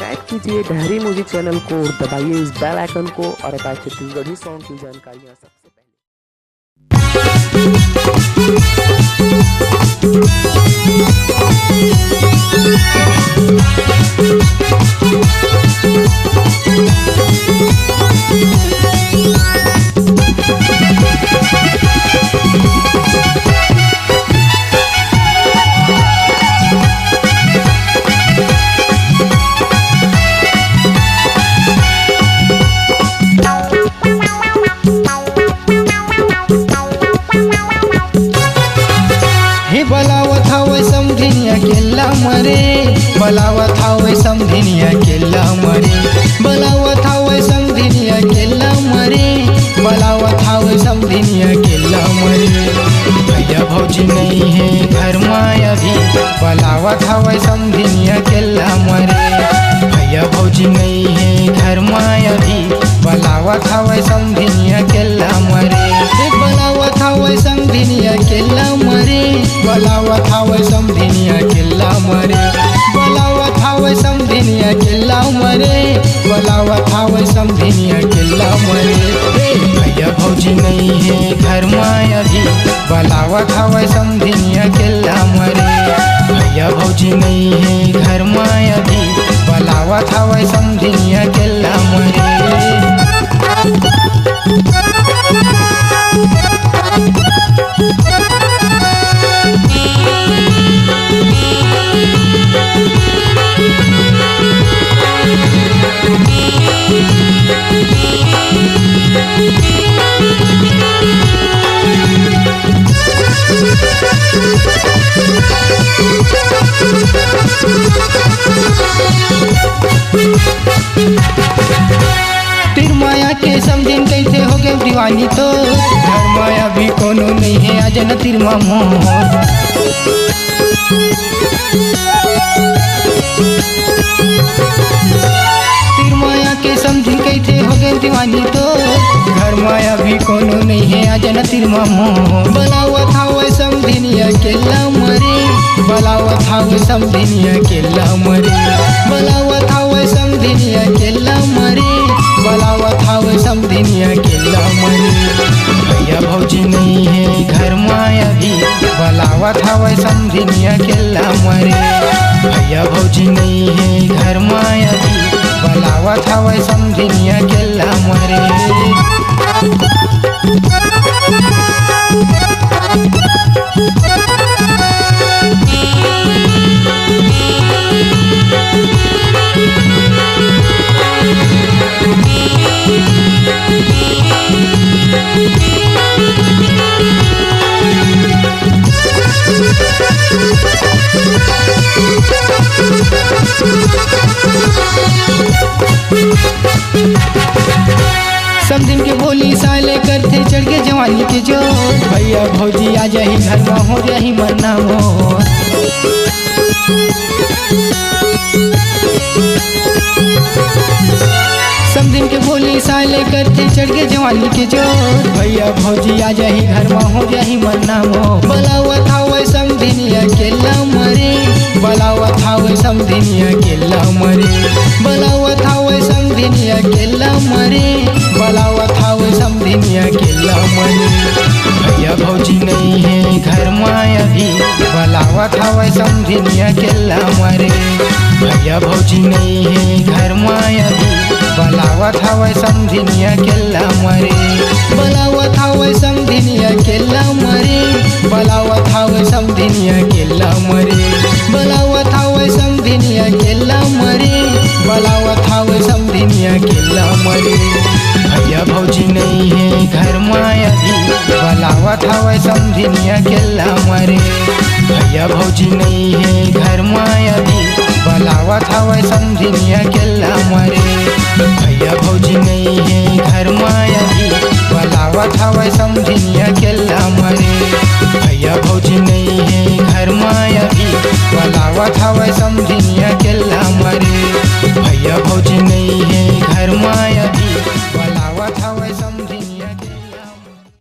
Subscribe कीजिए डहरी music channel को, दबाइए इस बेल आइकन को और अपाच छत्तीसगढ़ी सॉन्ग की जानकारियाँ सबसे पहले। बलावत हवे समधिनिया केला मरे, बलावत हवे समधिनिया केला मरे, बलावत हवे समधिनिया केला मरे, बलावत हवे समधिनिया केला मरे। भैया भौजी नहीं है घर में अभी, बलावत हवे समधिनिया केला मरे। भैया भौजी नहीं है घर में अभी, बलावत हवे समधिनिया केला मरे। बलावत हवे समधिनिया केला मरे, बलावत हवे समधिनिया केला मरे, बलावत हवे समधिनिया केला मरे, बलावत हवे समधिनिया केला मरे। भैया भौजी नहीं है घर में अभी, बलावत हवे समधिनिया केला मरे। भैया भौजी नहीं है घर में अभी, बलावत हवे समधिनिया केला मरे। तिर माया के समझिन कैसे हो गए दीवानी, तो घर माया भी कोनो नहीं है अजन तिर मोहर। तिर माया के समझिन कैसे हो गए दीवानी, तो घर माया भी कोनो नहीं है अजन तिर मोहर। बलावत हवे समधिनिया केला मरे, बलावत हवे समधिनिया केला मरे, बलावत हवे समधिनिया केला मरे, बलावत हवे समधिनिया केला मरे। भैया भौजी नहीं है घर में अभी, बलावत हवे समधिनिया केला मरे। भैया भौजी नहीं है घर में अभी, बलावत हवे समधिनिया केला मरे। समझिन के बोली साले करते चढ़ के जवानी के जो, भैया भौजी आ जाही घर में हो जाही मरना मोर। समझिन के बोली साले करते चढ़ के जवानी के जो, भैया भौजी आ जाही घर में हो जाही मरना मोर। बलावत हवे समधिनिया केला मरे, बलावत हवे समधिनिया केला मरे, बलावत हवे समधिनिया केला मरे, बलावत हवे समधिनिया केला मरे। भैया भौजी नहीं है घर में अभी, बलावत हवे समधिनिया केला मरे। भैया भौजी नहीं है घर में अभी, बलावत हवे समधिनिया केला मरे। बलावत हवे समधिनिया केला मरे, बलावत हवे समधिनिया केला मरे, बलावत हवे समधिनिया केला मरे, बलावत हवे समधिनिया केला मरे। भैया भौजी नहीं है घर में अभी, बलावत हवे समधिनिया केला मरे। भैया भौजी नहीं है घर में अभी, बलावत हवे समधिनिया केला मरे। भैया भौजी नहीं है घर में अभी, बलावत हवे समधिनिया केला मरे। भैया भौजी नहीं है घर में अभी, बलावत हवे समधिनिया